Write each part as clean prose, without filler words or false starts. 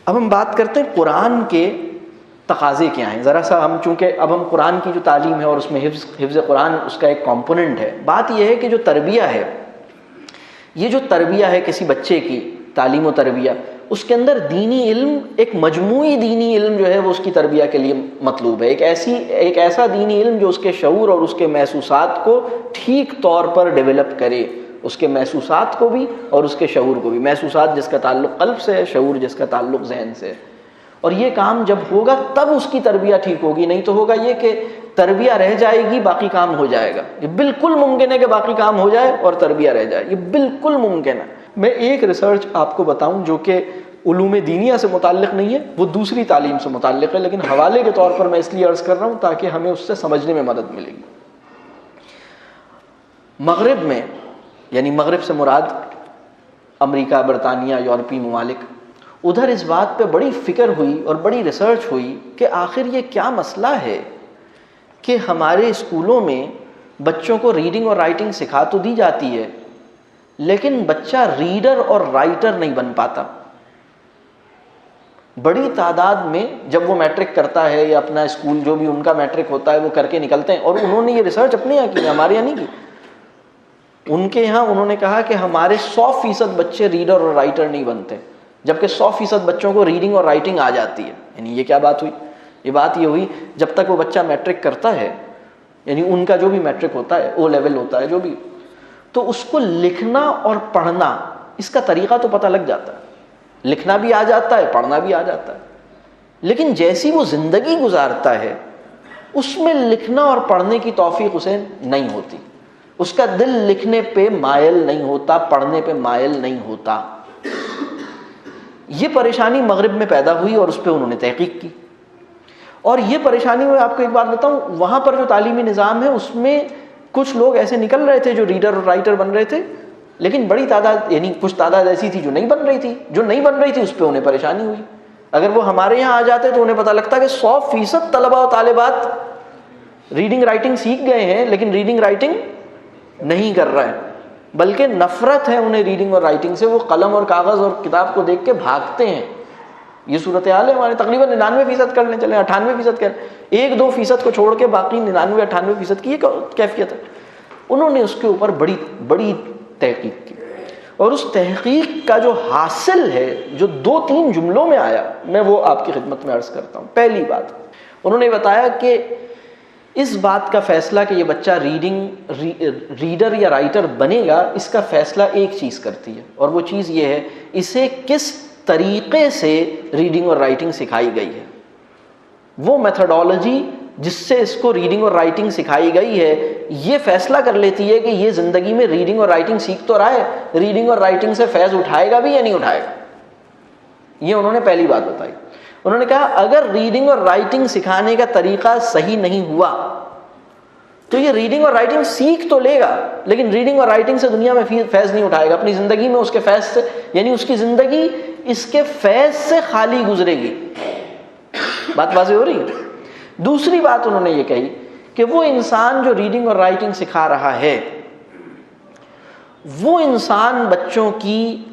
اب ہم بات کرتے ہیں قرآن کے تقاضے کیا ہیں. ذرا سا ہم چونکہ اب ہم قرآن کی جو تعلیم ہے اور اس میں حفظ قرآن اس کا ایک کمپوننٹ ہے. بات یہ ہے کہ جو تربیہ ہے، یہ جو تربیہ ہے کسی بچے کی تعلیم و تربیہ، اس کے اندر دینی علم، ایک مجموعی دینی علم جو ہے وہ اس کی تربیہ کے لیے مطلوب ہے. ایک ایسا دینی علم جو اس کے شعور اور اس کے محسوسات کو ٹھیک طور پر ڈیولپ کرے، اس کے محسوسات کو بھی اور اس کے شعور کو بھی. محسوسات جس کا تعلق قلب سے ہے، شعور جس کا تعلق ذہن سے ہے. اور یہ کام جب ہوگا تب اس کی تربیہ ٹھیک ہوگی. نہیں تو ہوگا یہ کہ تربیہ رہ جائے گی، باقی کام ہو جائے گا. یہ بالکل ممکن ہے کہ باقی کام ہو جائے اور تربیہ رہ جائے، یہ بالکل ممکن ہے. میں ایک ریسرچ آپ کو بتاؤں جو کہ علوم دینیہ سے متعلق نہیں ہے، وہ دوسری تعلیم سے متعلق ہے، لیکن حوالے کے طور پر میں اس لیے عرض کر رہا ہوں تاکہ ہمیں اس سے سمجھنے میں مدد ملے گی. مغرب میں، یعنی مغرب سے مراد امریکہ، برطانیہ، یورپی ممالک، ادھر اس بات پہ بڑی فکر ہوئی اور بڑی ریسرچ ہوئی کہ آخر یہ کیا مسئلہ ہے کہ ہمارے اسکولوں میں بچوں کو ریڈنگ اور رائٹنگ سکھا تو دی جاتی ہے، لیکن بچہ ریڈر اور رائٹر نہیں بن پاتا. بڑی تعداد میں جب وہ میٹرک کرتا ہے یا اپنا اسکول جو بھی ان کا میٹرک ہوتا ہے وہ کر کے نکلتے ہیں، اور انہوں نے یہ ریسرچ اپنے یہاں کی، ہمارے یہاں نہیں کی. ان کے یہاں انہوں نے کہا کہ ہمارے 100% بچے ریڈر اور رائٹر نہیں بنتے، جبکہ 100% بچوں کو ریڈنگ اور رائٹنگ آ جاتی ہے. یعنی یہ کیا بات ہوئی؟ یہ بات یہ ہوئی جب تک وہ بچہ میٹرک کرتا ہے، یعنی ان کا جو بھی میٹرک ہوتا ہے، او لیول ہوتا ہے جو بھی، تو اس کو لکھنا اور پڑھنا اس کا طریقہ تو پتہ لگ جاتا ہے. لکھنا بھی آ جاتا ہے، پڑھنا بھی آ جاتا ہے. لیکن جیسی وہ زندگی گزارتا ہے اس میں لکھنا اور پڑھنے کی توفیق اسے نہیں ہوتی. اس کا دل لکھنے پہ مائل نہیں ہوتا، پڑھنے پہ مائل نہیں ہوتا. یہ پریشانی مغرب میں پیدا ہوئی اور اس پہ انہوں نے تحقیق کی. اور یہ پریشانی میں آپ کو ایک بات بتاؤں، وہاں پر جو تعلیمی نظام ہے اس میں کچھ لوگ ایسے نکل رہے تھے جو ریڈر اور رائٹر بن رہے تھے، لیکن بڑی تعداد، یعنی کچھ تعداد ایسی تھی جو نہیں بن رہی تھی. جو نہیں بن رہی تھی اس پہ انہیں پریشانی ہوئی. اگر وہ ہمارے یہاں آ جاتے تو انہیں پتہ لگتا کہ 100% طلباء و طالبات ریڈنگ رائٹنگ سیکھ گئے ہیں لیکن ریڈنگ رائٹنگ نہیں کر رہے ہیں، بلکہ نفرت ہے انہیں ریڈنگ اور رائٹنگ سے. وہ قلم اور کاغذ اور کتاب کو دیکھ کے بھاگتے ہیں. یہ صورتحال ہے ہمارے تقریباً 99% کر لیں، چلیں 98% کر، 1-2% کو چھوڑ کے باقی 99-98% کی یہ کیفیت ہے. انہوں نے اس کے اوپر بڑی بڑی تحقیق کی، اور اس تحقیق کا جو حاصل ہے جو 2-3 جملوں میں آیا، میں وہ آپ کی خدمت میں عرض کرتا ہوں. پہلی بات، انہوں نے بتایا کہ اس بات کا فیصلہ کہ یہ بچہ ریڈر یا رائٹر بنے گا، اس کا فیصلہ ایک چیز کرتی ہے، اور وہ چیز یہ ہے اسے کس طریقے سے ریڈنگ اور رائٹنگ سکھائی گئی ہے. وہ میتھڈالوجی جس سے اس کو ریڈنگ اور رائٹنگ سکھائی گئی ہے یہ فیصلہ کر لیتی ہے کہ یہ زندگی میں ریڈنگ اور رائٹنگ سیکھ تو رہا ہے، ریڈنگ اور رائٹنگ سے فیض اٹھائے گا بھی یا نہیں اٹھائے گا. یہ انہوں نے پہلی بات بتائی. انہوں نے کہا اگر ریڈنگ اور رائٹنگ سکھانے کا طریقہ صحیح نہیں ہوا تو یہ ریڈنگ اور رائٹنگ سیکھ تو لے گا لیکن ریڈنگ اور رائٹنگ سے دنیا میں فیض نہیں اٹھائے گا. اپنی زندگی میں اس کے فیض سے، یعنی اس کی زندگی اس کے فیض سے خالی گزرے گی. بات واضح ہو رہی ہے؟ دوسری بات انہوں نے یہ کہی کہ وہ انسان جو ریڈنگ اور رائٹنگ سکھا رہا ہے، وہ انسان بچوں کی،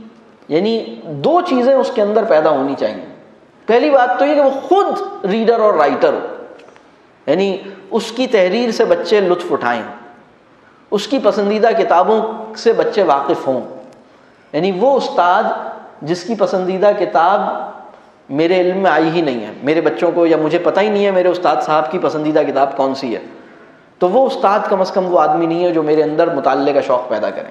یعنی 2 چیزیں اس کے اندر پیدا ہونی چاہیے. پہلی بات تو یہ کہ وہ خود ریڈر اور رائٹر ہو، یعنی اس کی تحریر سے بچے لطف اٹھائیں، اس کی پسندیدہ کتابوں سے بچے واقف ہوں. یعنی وہ استاد جس کی پسندیدہ کتاب میرے علم میں آئی ہی نہیں ہے، میرے بچوں کو، یا مجھے پتہ ہی نہیں ہے میرے استاد صاحب کی پسندیدہ کتاب کون سی ہے، تو وہ استاد کم از کم وہ آدمی نہیں ہے جو میرے اندر مطالعے کا شوق پیدا کریں.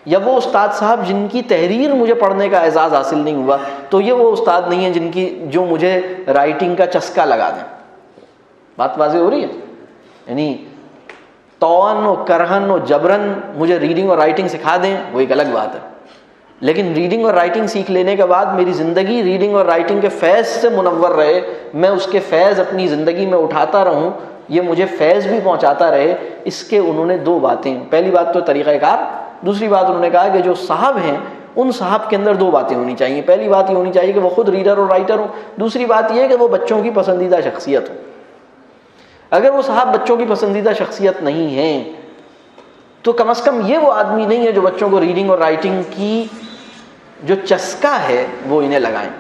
یا وہ استاد صاحب جن کی تحریر مجھے پڑھنے کا اعزاز حاصل نہیں ہوا، تو یہ وہ استاد نہیں ہے جو مجھے رائٹنگ کا چسکا لگا دیں. بات واضح ہو رہی ہے؟ یعنی توان و کرہن و جبرن مجھے ریڈنگ اور رائٹنگ سکھا دیں وہ ایک الگ بات ہے، لیکن ریڈنگ اور رائٹنگ سیکھ لینے کے بعد میری زندگی ریڈنگ اور رائٹنگ کے فیض سے منور رہے، میں اس کے فیض اپنی زندگی میں اٹھاتا رہوں، یہ مجھے فیض بھی پہنچاتا رہے. اس کے انہوں نے 2 باتیں، پہلی بات تو طریقہ کار، دوسری بات انہوں نے کہا کہ جو صاحب ہیں ان صاحب کے اندر 2 باتیں ہونی چاہیے. پہلی بات یہ ہونی چاہیے کہ وہ خود ریڈر اور رائٹر ہوں، دوسری بات یہ ہے کہ وہ بچوں کی پسندیدہ شخصیت ہو. اگر وہ صاحب بچوں کی پسندیدہ شخصیت نہیں ہیں تو کم از کم یہ وہ آدمی نہیں ہے جو بچوں کو ریڈنگ اور رائٹنگ کی جو چسکا ہے وہ انہیں لگائیں.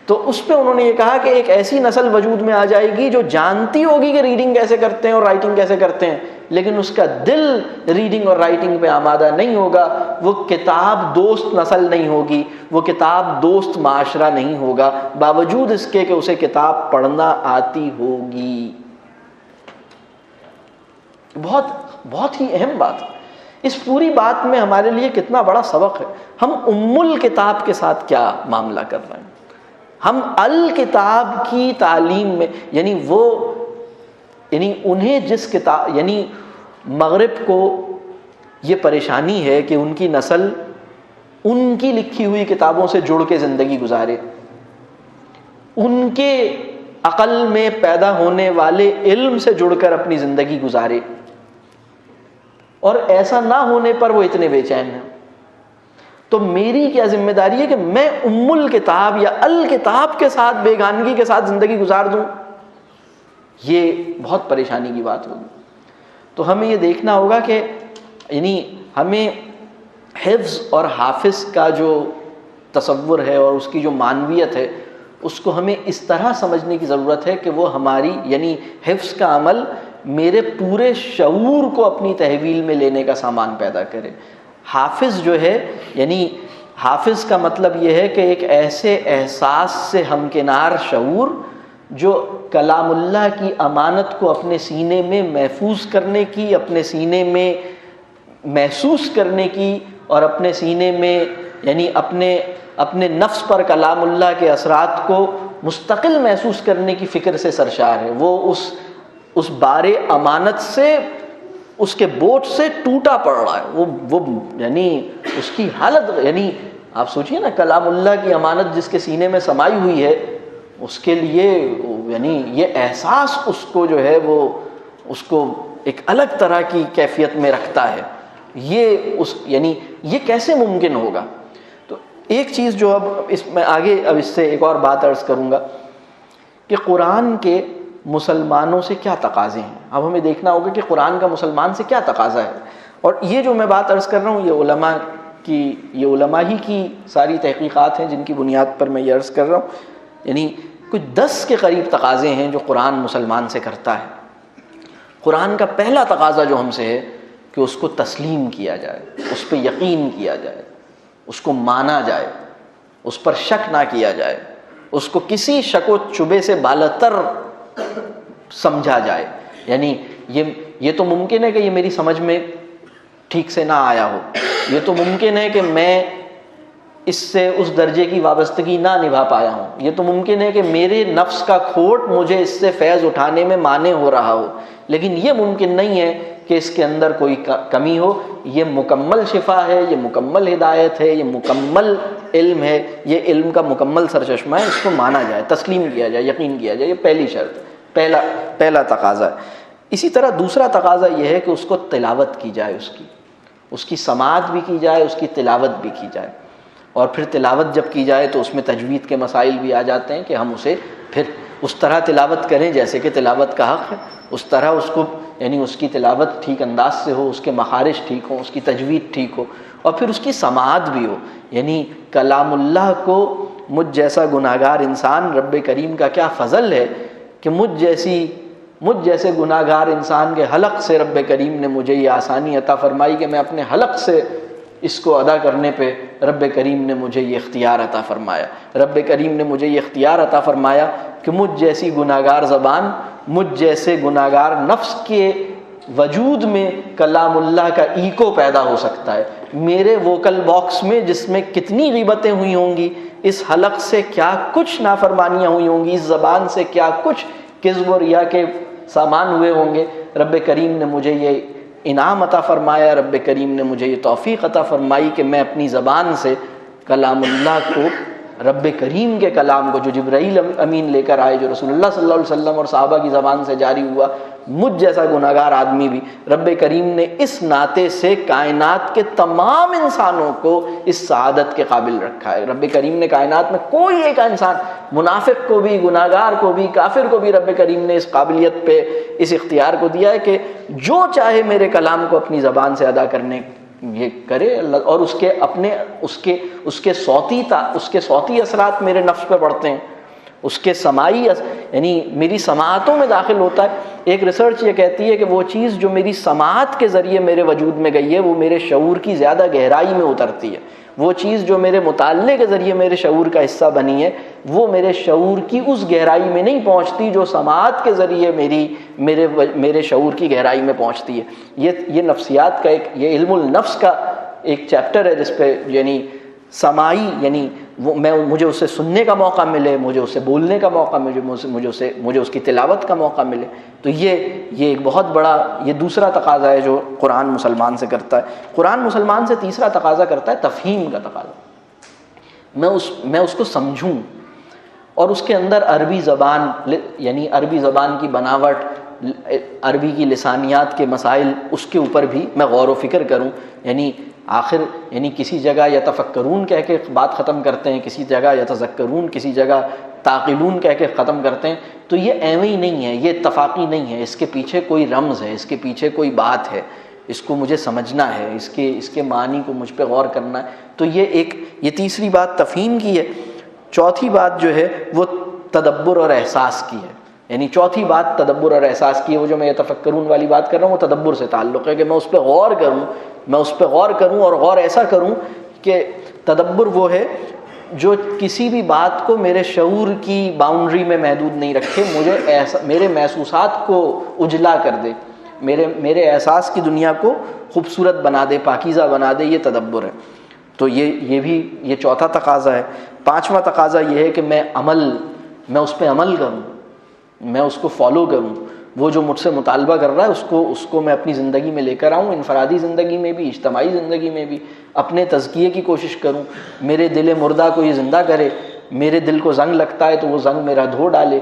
تو اس پہ انہوں نے یہ کہا کہ ایک ایسی نسل وجود میں آ جائے گی جو جانتی ہوگی کہ ریڈنگ کیسے کرتے ہیں اور رائٹنگ کیسے کرتے ہیں، لیکن اس کا دل ریڈنگ اور رائٹنگ پہ آمادہ نہیں ہوگا. وہ کتاب دوست نسل نہیں ہوگی، وہ کتاب دوست معاشرہ نہیں ہوگا، باوجود اس کے کہ اسے کتاب پڑھنا آتی ہوگی. بہت ہی اہم بات ہے. اس پوری بات میں ہمارے لیے کتنا بڑا سبق ہے. ہم ام الکتاب کے ساتھ کیا معاملہ کر رہے ہیں. ہم الکتاب کی تعلیم میں انہیں جس کتاب مغرب کو یہ پریشانی ہے کہ ان کی نسل ان کی لکھی ہوئی کتابوں سے جڑ کے زندگی گزارے، ان کے عقل میں پیدا ہونے والے علم سے جڑ کر اپنی زندگی گزارے، اور ایسا نہ ہونے پر وہ اتنے بے چین ہیں. تو میری کیا ذمہ داری ہے کہ میں ام الکتاب یا الکتاب کے ساتھ بیگانگی کے ساتھ زندگی گزار دوں؟ یہ بہت پریشانی کی بات ہوگی. تو ہمیں یہ دیکھنا ہوگا کہ ہمیں حفظ اور حافظ کا جو تصور ہے اور اس کی جو معنویت ہے، اس کو ہمیں اس طرح سمجھنے کی ضرورت ہے کہ وہ ہماری حفظ کا عمل میرے پورے شعور کو اپنی تحویل میں لینے کا سامان پیدا کرے. حافظ جو ہے حافظ کا مطلب یہ ہے کہ ایک ایسے احساس سے ہمکنار شعور جو کلام اللہ کی امانت کو اپنے سینے میں محفوظ کرنے کی، اپنے سینے میں محسوس کرنے کی، اور اپنے سینے میں اپنے نفس پر کلام اللہ کے اثرات کو مستقل محسوس کرنے کی فکر سے سرشار ہے. وہ اس بار امانت سے، اس کے بوجھ سے ٹوٹا پڑ رہا ہے. وہ اس کی حالت آپ سوچئے نا، کلام اللہ کی امانت جس کے سینے میں سمائی ہوئی ہے، اس کے لیے یہ احساس اس کو جو ہے وہ اس کو ایک الگ طرح کی کیفیت میں رکھتا ہے. یہ کیسے ممکن ہوگا؟ تو ایک چیز جو اب اس سے ایک اور بات عرض کروں گا کہ قرآن کے مسلمانوں سے کیا تقاضے ہیں. اب ہمیں دیکھنا ہوگا کہ قرآن کا مسلمان سے کیا تقاضا ہے. اور یہ جو میں بات عرض کر رہا ہوں، یہ علماء ہی کی ساری تحقیقات ہیں جن کی بنیاد پر میں یہ عرض کر رہا ہوں. کچھ 10 کے قریب تقاضے ہیں جو قرآن مسلمان سے کرتا ہے. قرآن کا پہلا تقاضا جو ہم سے ہے کہ اس کو تسلیم کیا جائے، اس پہ یقین کیا جائے، اس کو مانا جائے، اس پر شک نہ کیا جائے، اس کو کسی شک و شبے سے بالاتر سمجھا جائے. یہ تو ممکن ہے کہ یہ میری سمجھ میں ٹھیک سے نہ آیا ہو، یہ تو ممکن ہے کہ میں اس سے اس درجے کی وابستگی نہ نبھا پایا ہوں، یہ تو ممکن ہے کہ میرے نفس کا کھوٹ مجھے اس سے فیض اٹھانے میں مانع ہو رہا ہو، لیکن یہ ممکن نہیں ہے کہ اس کے اندر کوئی کمی ہو. یہ مکمل شفا ہے، یہ مکمل ہدایت ہے، یہ مکمل علم ہے، یہ علم کا مکمل سرچشمہ ہے. اس کو مانا جائے، تسلیم کیا جائے، یقین کیا جائے. یہ پہلی شرط، پہلا تقاضا ہے. اسی طرح دوسرا تقاضا یہ ہے کہ اس کو تلاوت کی جائے، اس کی سماعت بھی کی جائے، اس کی تلاوت بھی کی جائے. اور پھر تلاوت جب کی جائے تو اس میں تجوید کے مسائل بھی آ جاتے ہیں کہ ہم اسے پھر اس طرح تلاوت کریں جیسے کہ تلاوت کا حق ہے، اس طرح اس کو اس کی تلاوت ٹھیک انداز سے ہو، اس کے مخارج ٹھیک ہوں، اس کی تجوید ٹھیک ہو، اور پھر اس کی سماعت بھی ہو. کلام اللہ کو مجھ جیسا گناہگار انسان، رب کریم کا کیا فضل ہے کہ مجھ جیسے گناہگار انسان کے حلق سے رب کریم نے مجھے یہ آسانی عطا فرمائی کہ میں اپنے حلق سے اس کو ادا کرنے پہ رب کریم نے مجھے یہ اختیار عطا فرمایا. رب کریم نے مجھے یہ اختیار عطا فرمایا کہ مجھ جیسی گناہگار زبان، مجھ جیسے گناہگار نفس کے وجود میں کلام اللہ کا ایکو پیدا ہو سکتا ہے. میرے ووکل باکس میں جس میں کتنی غیبتیں ہوئی ہوں گی، اس حلق سے کیا کچھ نافرمانیاں ہوئی ہوں گی، اس زبان سے کیا کچھ کذب و ریا کے سامان ہوئے ہوں گے، رب کریم نے مجھے یہ انعام عطا فرمایا، رب کریم نے مجھے یہ توفیق عطا فرمائی کہ میں اپنی زبان سے کلام اللہ کو، رب کریم کے کلام کو جو جبرائیل امین لے کر آئے، جو رسول اللہ صلی اللہ علیہ وسلم اور صحابہ کی زبان سے جاری ہوا، مجھ جیسا گناہگار آدمی بھی رب کریم نے اس ناطے سے کائنات کے تمام انسانوں کو اس سعادت کے قابل رکھا ہے. رب کریم نے کائنات میں کوئی ایک انسان، منافق کو بھی، گناہگار کو بھی، کافر کو بھی رب کریم نے اس قابلیت پہ، اس اختیار کو دیا ہے کہ جو چاہے میرے کلام کو اپنی زبان سے ادا کرنے یہ کرے، اور اس کے صوتی اثرات میرے نفس پہ پڑتے ہیں. اس کے سماعی یعنی میری سماعتوں میں داخل ہوتا ہے. ایک ریسرچ یہ کہتی ہے کہ وہ چیز جو میری سماعت کے ذریعے میرے وجود میں گئی ہے وہ میرے شعور کی زیادہ گہرائی میں اترتی ہے. وہ چیز جو میرے مطالعے کے ذریعے میرے شعور کا حصہ بنی ہے وہ میرے شعور کی اس گہرائی میں نہیں پہنچتی جو سماعت کے ذریعے میرے شعور کی گہرائی میں پہنچتی ہے. یہ نفسیات کا ایک یہ علم النفس کا ایک چیپٹر ہے جس پہ یعنی سماعی یعنی مجھے اسے سننے کا موقع ملے, مجھے اسے بولنے کا موقع ملے, مجھے اس کی تلاوت کا موقع ملے. تو یہ ایک بہت بڑا یہ دوسرا تقاضا ہے جو قرآن مسلمان سے کرتا ہے. قرآن مسلمان سے تیسرا تقاضا کرتا ہے تفہیم کا تقاضا. میں اس کو سمجھوں اور اس کے اندر عربی زبان یعنی عربی زبان کی بناوٹ, عربی کی لسانیات کے مسائل اس کے اوپر بھی میں غور و فکر کروں. یعنی کسی جگہ یتفکرون کہہ کے بات ختم کرتے ہیں, کسی جگہ یتذکرون, کسی جگہ تعقلون کہہ کے ختم کرتے ہیں. تو یہ ایویں ہی نہیں ہے, یہ اتفاقی نہیں ہے, اس کے پیچھے کوئی رمز ہے, اس کے پیچھے کوئی بات ہے, اس کو مجھے سمجھنا ہے, اس کے معنی کو مجھ پہ غور کرنا ہے. تو یہ تیسری بات تفہیم کی ہے. چوتھی بات جو ہے وہ تدبر اور احساس کی ہے. یعنی چوتھی بات تدبر اور احساس کی ہے. وہ جو میں یتفکرون والی بات کر رہا ہوں وہ تدبر سے تعلق ہے کہ میں اس پہ غور کروں, اور غور ایسا کروں کہ تدبر وہ ہے جو کسی بھی بات کو میرے شعور کی باؤنڈری میں محدود نہیں رکھے, میرے محسوسات کو اجلا کر دے, میرے احساس کی دنیا کو خوبصورت بنا دے, پاکیزہ بنا دے. یہ تدبر ہے. تو یہ چوتھا تقاضا ہے. پانچواں تقاضا یہ ہے کہ میں اس پہ عمل کروں, میں اس کو فالو کروں. وہ جو مجھ سے مطالبہ کر رہا ہے اس کو میں اپنی زندگی میں لے کر آؤں, انفرادی زندگی میں بھی, اجتماعی زندگی میں بھی. اپنے تزکیے کی کوشش کروں. میرے دل مردہ کو یہ زندہ کرے, میرے دل کو زنگ لگتا ہے تو وہ زنگ میرا دھو ڈالے.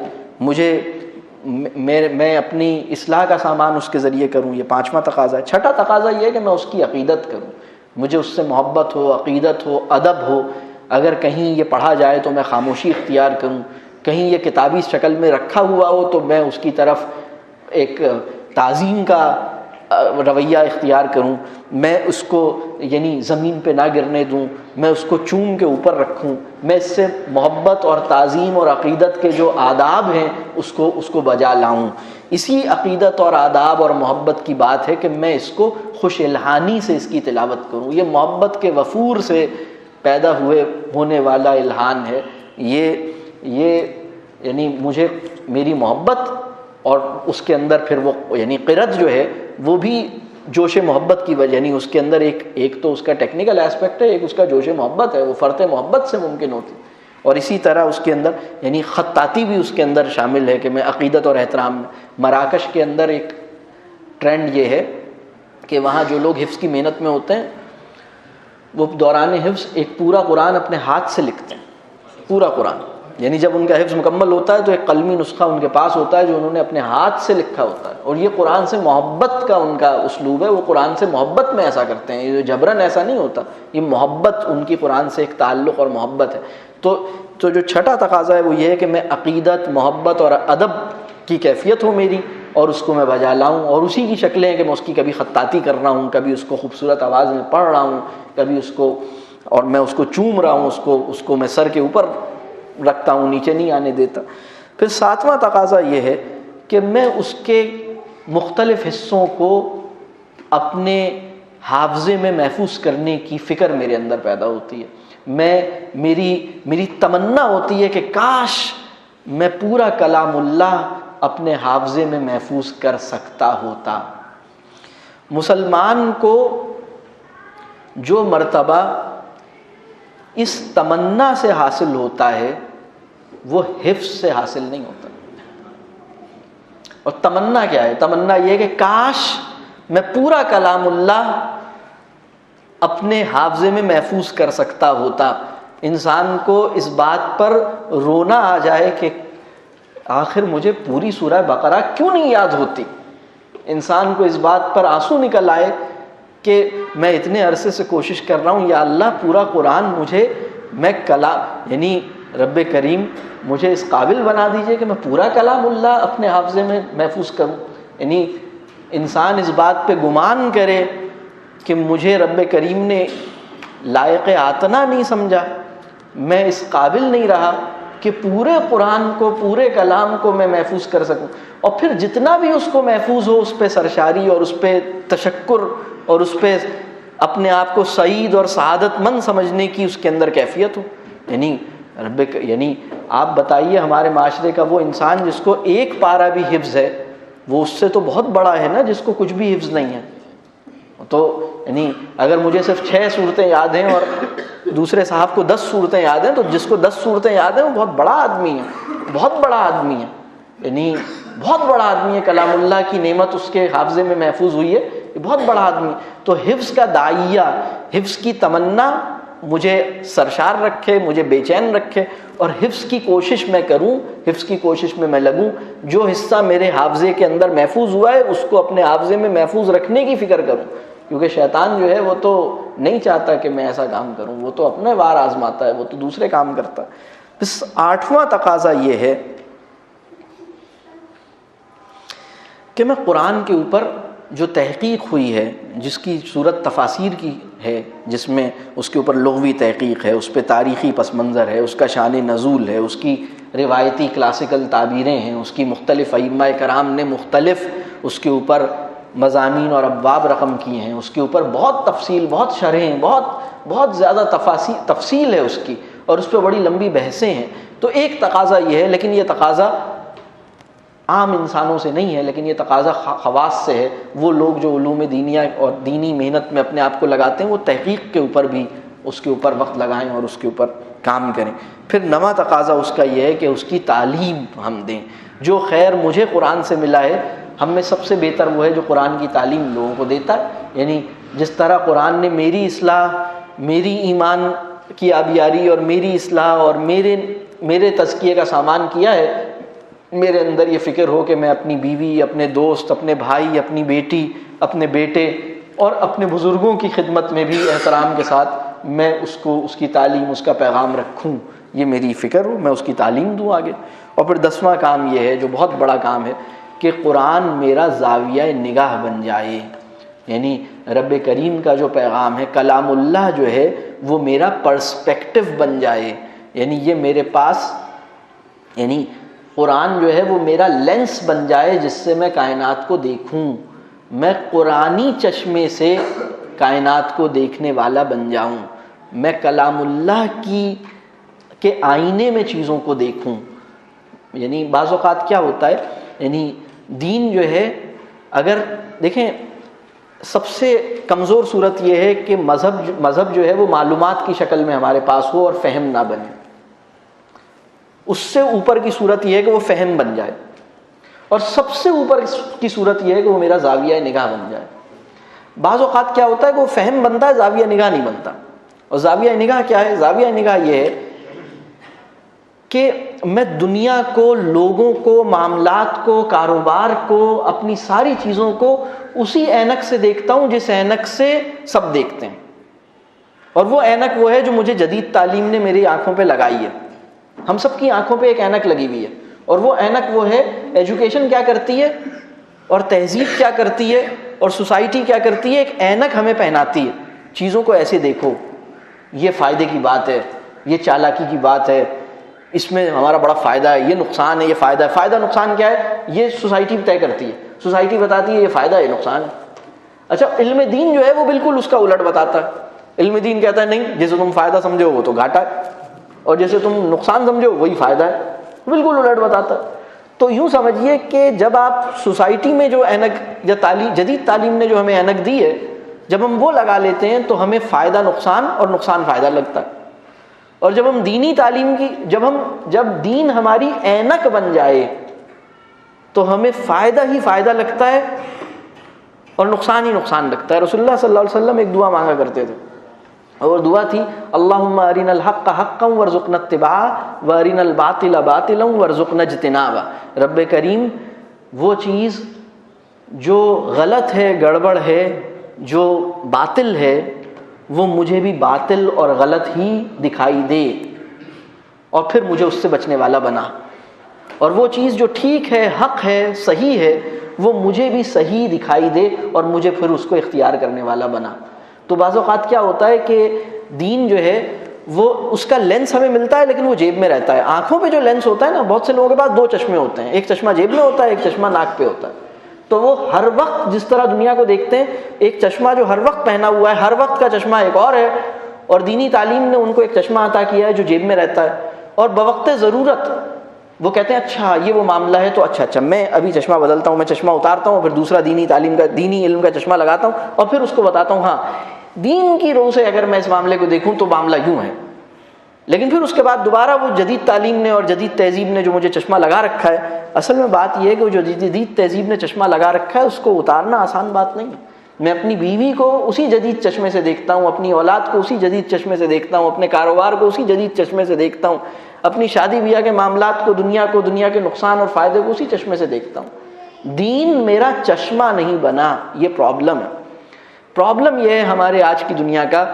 میں اپنی اصلاح کا سامان اس کے ذریعے کروں. یہ پانچواں تقاضا ہے. چھٹا تقاضا یہ ہے کہ میں اس کی عقیدت کروں. مجھے اس سے محبت ہو, عقیدت ہو, ادب ہو. اگر کہیں یہ پڑھا جائے تو میں خاموشی اختیار کروں, کہیں یہ کتابی شکل میں رکھا ہوا ہو تو میں اس کی طرف ایک تعظیم کا رویہ اختیار کروں. میں اس کو یعنی زمین پہ نہ گرنے دوں, میں اس کو چوم کے اوپر رکھوں. میں اس سے محبت اور تعظیم اور عقیدت کے جو آداب ہیں اس کو بجا لاؤں. اسی عقیدت اور آداب اور محبت کی بات ہے کہ میں اس کو خوش الہانی سے اس کی تلاوت کروں. یہ محبت کے وفور سے پیدا ہونے والا الہان ہے. یہ یعنی مجھے میری محبت اور اس کے اندر پھر وہ یعنی قرت جو ہے وہ بھی جوش محبت کی وجہ, یعنی اس کے اندر ایک تو اس کا ٹیکنیکل ایسپیکٹ ہے, ایک اس کا جوش محبت ہے, وہ فرط محبت سے ممکن ہوتی. اور اسی طرح اس کے اندر یعنی خطاطی بھی اس کے اندر شامل ہے کہ میں عقیدت اور احترام میں. مراکش کے اندر ایک ٹرینڈ یہ ہے کہ وہاں جو لوگ حفظ کی محنت میں ہوتے ہیں وہ دوران حفظ ایک پورا قرآن اپنے ہاتھ سے لکھتے ہیں, پورا قرآن. یعنی جب ان کا حفظ مکمل ہوتا ہے تو ایک قلمی نسخہ ان کے پاس ہوتا ہے جو انہوں نے اپنے ہاتھ سے لکھا ہوتا ہے. اور یہ قرآن سے محبت کا ان کا اسلوب ہے. وہ قرآن سے محبت میں ایسا کرتے ہیں, یہ جبرن ایسا نہیں ہوتا, یہ محبت ان کی قرآن سے ایک تعلق اور محبت ہے. تو جو چھٹا تقاضا ہے وہ یہ ہے کہ میں عقیدت, محبت اور ادب کی کیفیت ہو میری, اور اس کو میں بجا لاؤں. اور اسی کی شکلیں ہیں کہ میں اس کی کبھی خطاطی کر رہا ہوں, کبھی اس کو خوبصورت آواز میں پڑھ رہا ہوں, کبھی اس کو اور میں اس کو چوم رہا ہوں, اس کو میں سر کے اوپر رکھتا ہوں, نیچے نہیں آنے دیتا. پھر ساتواں تقاضا یہ ہے کہ میں اس کے مختلف حصوں کو اپنے حافظے میں محفوظ کرنے کی فکر میرے اندر پیدا ہوتی ہے. میری تمنا ہوتی ہے کہ کاش میں پورا کلام اللہ اپنے حافظے میں محفوظ کر سکتا ہوتا. مسلمان کو جو مرتبہ اس تمنا سے حاصل ہوتا ہے وہ حفظ سے حاصل نہیں ہوتا. اور تمنا کیا ہے؟ تمنا یہ ہے کہ کاش میں پورا کلام اللہ اپنے حافظے میں محفوظ کر سکتا ہوتا. انسان کو اس بات پر رونا آ جائے کہ آخر مجھے پوری سورہ بقرہ کیوں نہیں یاد ہوتی. انسان کو اس بات پر آنسو نکل آئے کہ میں اتنے عرصے سے کوشش کر رہا ہوں, یا اللہ پورا قرآن میں یعنی رب کریم مجھے اس قابل بنا دیجئے کہ میں پورا کلام اللہ اپنے حافظے میں محفوظ کروں. یعنی انسان اس بات پہ گمان کرے کہ مجھے رب کریم نے لائق اعتنا نہیں سمجھا, میں اس قابل نہیں رہا کہ پورے قرآن کو، پورے کلام کو میں محفوظ کر سکوں، اور پھر جتنا بھی اس کو محفوظ ہو اس پہ سرشاری اور اس پہ تشکر اور اس پہ اپنے آپ کو سعید اور سعادت مند سمجھنے کی اس کے اندر کیفیت ہو. یعنی آپ بتائیے ہمارے معاشرے کا وہ انسان جس کو ایک پارہ بھی حفظ ہے، وہ اس سے تو بہت بڑا ہے نا جس کو کچھ بھی حفظ نہیں ہے. تو یعنی اگر مجھے صرف 6 صورتیں یاد ہیں اور دوسرے صاحب کو 10 صورتیں یاد ہیں، تو جس کو 10 صورتیں یاد ہیں وہ بہت بڑا آدمی ہے، بہت بڑا آدمی ہے، یعنی بہت بڑا آدمی ہے. کلام اللہ کی نعمت اس کے حافظے میں محفوظ ہوئی ہے، یہ بہت بڑا آدمی. تو حفظ کا داعیہ، حفظ کی تمنا مجھے سرشار رکھے، مجھے بے چین رکھے، اور حفظ کی کوشش میں کروں، حفظ کی کوشش میں لگوں. جو حصہ میرے حافظے کے اندر محفوظ ہوا ہے اس کو اپنے حافظے میں محفوظ رکھنے کی فکر کروں، کیونکہ شیطان جو ہے وہ تو نہیں چاہتا کہ میں ایسا کام کروں، وہ تو اپنے وار آزماتا ہے، وہ تو دوسرے کام کرتا ہے. بس 8واں تقاضا یہ ہے کہ میں قرآن کے اوپر جو تحقیق ہوئی ہے، جس کی صورت تفاسیر کی ہے، جس میں اس کے اوپر لغوی تحقیق ہے، اس پہ تاریخی پس منظر ہے، اس کا شان نزول ہے، اس کی روایتی کلاسیکل تعبیریں ہیں، اس کی مختلف ائمہ کرام نے مختلف اس کے اوپر مضامین اور ابواب رقم کیے ہیں، اس کے اوپر بہت تفصیل، بہت شرحیں، بہت زیادہ تفصیل ہے اس کی، اور اس پہ بڑی لمبی بحثیں ہیں. تو ایک تقاضا یہ ہے، لیکن یہ تقاضا عام انسانوں سے نہیں ہے، لیکن یہ تقاضا خواص سے ہے. وہ لوگ جو علوم دینیہ اور دینی محنت میں اپنے آپ کو لگاتے ہیں، وہ تحقیق کے اوپر بھی اس کے اوپر وقت لگائیں اور اس کے اوپر کام کریں. پھر 9واں تقاضا اس کا یہ ہے کہ اس کی تعلیم ہم دیں. جو خیر مجھے قرآن سے ملا ہے، ہم میں سب سے بہتر وہ ہے جو قرآن کی تعلیم لوگوں کو دیتا ہے. یعنی جس طرح قرآن نے میری اصلاح، میری ایمان کی آبیاری اور میری اصلاح اور میرے تزکیے کا سامان کیا ہے، میرے اندر یہ فکر ہو کہ میں اپنی بیوی، اپنے دوست، اپنے بھائی، اپنی بیٹی، اپنے بیٹے اور اپنے بزرگوں کی خدمت میں بھی احترام کے ساتھ میں اس کی تعلیم، اس کا پیغام رکھوں. یہ میری فکر ہو، میں اس کی تعلیم دوں آگے. اور پھر 10واں کام یہ ہے جو بہت بڑا کام ہے کہ قرآن میرا زاویہ نگاہ بن جائے. یعنی رب کریم کا جو پیغام ہے، کلام اللہ جو ہے، وہ میرا پرسپیکٹو بن جائے. یعنی یہ میرے پاس، یعنی قرآن جو ہے وہ میرا لینس بن جائے جس سے میں کائنات کو دیکھوں. میں قرآنی چشمے سے کائنات کو دیکھنے والا بن جاؤں. میں کلام اللہ کے آئینے میں چیزوں کو دیکھوں. یعنی بعض اوقات کیا ہوتا ہے، یعنی دین جو ہے، اگر دیکھیں سب سے کمزور صورت یہ ہے کہ مذہب جو ہے وہ معلومات کی شکل میں ہمارے پاس ہو اور فہم نہ بنے. اس سے اوپر کی صورت یہ ہے کہ وہ فہم بن جائے، اور سب سے اوپر کی صورت یہ ہے کہ وہ میرا زاویہ نگاہ بن جائے. بعض اوقات کیا ہوتا ہے کہ وہ فہم بنتا ہے، زاویہ نگاہ نہیں بنتا. اور زاویہ نگاہ کیا ہے؟ زاویہ نگاہ یہ ہے کہ میں دنیا کو، لوگوں کو، معاملات کو، کاروبار کو، اپنی ساری چیزوں کو اسی اینک سے دیکھتا ہوں جس اینک سے سب دیکھتے ہیں. اور وہ اینک وہ ہے جو مجھے جدید تعلیم نے میری آنکھوں پہ لگائی ہے. ہم سب کی آنکھوں پہ ایک اینک لگی ہوئی ہے، اور وہ اینک وہ ہے ایجوکیشن کیا کرتی ہے، اور تہذیب کیا کرتی ہے، اور سوسائٹی کیا کرتی ہے. ایک اینک ہمیں پہناتی ہے، چیزوں کو ایسے دیکھو، یہ فائدے کی بات ہے، یہ چالاکی کی بات ہے، اس میں ہمارا بڑا فائدہ ہے، یہ نقصان ہے، یہ فائدہ ہے. فائدہ نقصان کیا ہے یہ سوسائٹی طے کرتی ہے. سوسائٹی بتاتی ہے یہ فائدہ ہے، یہ نقصان ہے. اچھا، علم دین جو ہے وہ بالکل اس کا الٹ بتاتا ہے. علم دین کہتا ہے نہیں، جیسے تم فائدہ سمجھو وہ تو گھاٹا ہے، اور جیسے تم نقصان سمجھو وہی فائدہ ہے. بالکل الٹ بتاتا ہے. تو یوں سمجھیے کہ جب آپ سوسائٹی میں جو اینک یا جدید تعلیم نے جو ہمیں اینک دی ہے، جب ہم وہ لگا لیتے ہیں تو ہمیں فائدہ نقصان اور نقصان فائدہ لگتا ہے. اور جب ہم دینی تعلیم کی جب دین ہماری اینک بن جائے تو ہمیں فائدہ ہی فائدہ لگتا ہے اور نقصان ہی نقصان لگتا ہے. رسول اللہ صلی اللہ علیہ وسلم ایک دعا مانگا کرتے تھے، اور دعا تھی اللہم ارنا الحق حقا وارزقنا اتباعہ وارنا الباطل باطلا وارزقنا اجتنابہ. رب کریم وہ چیز جو غلط ہے، گڑبڑ ہے، جو باطل ہے، وہ مجھے بھی باطل اور غلط ہی دکھائی دے، اور پھر مجھے اس سے بچنے والا بنا. اور وہ چیز جو ٹھیک ہے، حق ہے، صحیح ہے، وہ مجھے بھی صحیح دکھائی دے اور مجھے پھر اس کو اختیار کرنے والا بنا. تو بعض اوقات کیا ہوتا ہے کہ دین جو ہے وہ اس کا لینس ہمیں ملتا ہے لیکن وہ جیب میں رہتا ہے. آنکھوں پہ جو لینس ہوتا ہے نا، بہت سے لوگوں کے پاس 2 چشمے ہوتے ہیں، ایک چشمہ جیب میں ہوتا ہے، ایک چشمہ ناک پہ ہوتا ہے. تو وہ ہر وقت جس طرح دنیا کو دیکھتے ہیں، ایک چشمہ جو ہر وقت پہنا ہوا ہے، ہر وقت کا چشمہ ایک اور ہے، اور دینی تعلیم نے ان کو ایک چشمہ عطا کیا ہے جو جیب میں رہتا ہے. اور بوقت ضرورت وہ کہتے ہیں اچھا یہ وہ معاملہ ہے تو اچھا میں ابھی چشمہ بدلتا ہوں، میں چشمہ اتارتا ہوں، پھر دوسرا دینی تعلیم کا، دینی علم کا چشمہ لگاتا ہوں، اور پھر اس کو بتاتا ہوں ہاں دین کی رو سے اگر میں اس معاملے کو دیکھوں تو معاملہ یوں ہے. لیکن پھر اس کے بعد دوبارہ وہ جدید تعلیم نے اور جدید تہذیب نے جو مجھے چشمہ لگا رکھا ہے، اصل میں بات یہ ہے کہ وہ جو جدید تہذیب نے چشمہ لگا رکھا ہے اس کو اتارنا آسان بات نہیں ہے. میں اپنی بیوی کو اسی جدید چشمے سے دیکھتا ہوں، اپنی اولاد کو اسی جدید چشمے سے دیکھتا ہوں، اپنے کاروبار کو اسی جدید چشمے سے دیکھتا ہوں، اپنی شادی بیاہ کے معاملات کو، دنیا کے نقصان اور فائدے کو اسی چشمے سے دیکھتا ہوں. دین میرا چشمہ نہیں بنا، یہ پرابلم ہے. پرابلم یہ ہے ہمارے آج کی دنیا کا،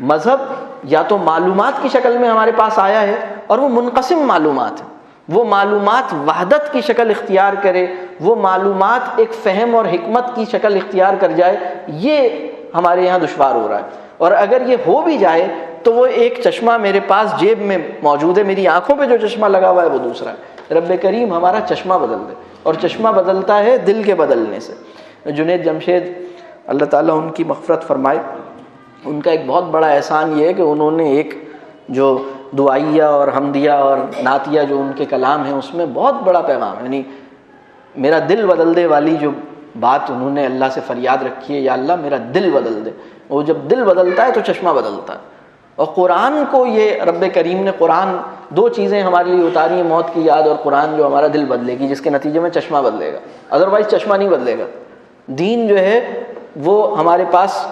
مذہب یا تو معلومات کی شکل میں ہمارے پاس آیا ہے اور وہ منقسم معلومات ہیں، وہ معلومات وحدت کی شکل اختیار کرے، وہ معلومات ایک فہم اور حکمت کی شکل اختیار کر جائے، یہ ہمارے یہاں دشوار ہو رہا ہے. اور اگر یہ ہو بھی جائے تو وہ ایک چشمہ میرے پاس جیب میں موجود ہے، میری آنکھوں پہ جو چشمہ لگا ہوا ہے وہ دوسرا ہے. رب کریم ہمارا چشمہ بدل دے، اور چشمہ بدلتا ہے دل کے بدلنے سے. جنید جمشید اللہ تعالیٰ ان کی مغفرت فرمائے، ان کا ایک بہت بڑا احسان یہ ہے کہ انہوں نے ایک جو دعائیہ اور حمدیہ اور نعتیہ جو ان کے کلام ہیں اس میں بہت بڑا پیغام ہے، یعنی میرا دل بدل دے والی جو بات انہوں نے اللہ سے فریاد رکھی ہے، یا اللہ میرا دل بدل دے. وہ جب دل بدلتا ہے تو چشمہ بدلتا ہے. اور قرآن کو یہ رب کریم نے قرآن 2 چیزیں ہمارے لیے اتاری ہیں، موت کی یاد اور قرآن جو ہمارا دل بدلے گی، جس کے نتیجے میں چشمہ بدلے گا، ادروائز چشمہ نہیں بدلے گا. دین جو ہے وہ ہمارے پاس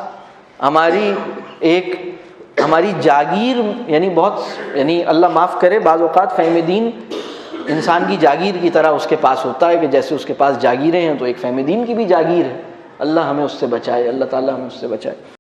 ہماری جاگیر، یعنی اللہ معاف کرے بعض اوقات فہم دین انسان کی جاگیر کی طرح اس کے پاس ہوتا ہے، کہ جیسے اس کے پاس جاگیریں ہیں تو ایک فہم دین کی بھی جاگیر ہے. اللہ ہمیں اس سے بچائے، اللہ تعالیٰ ہمیں اس سے بچائے.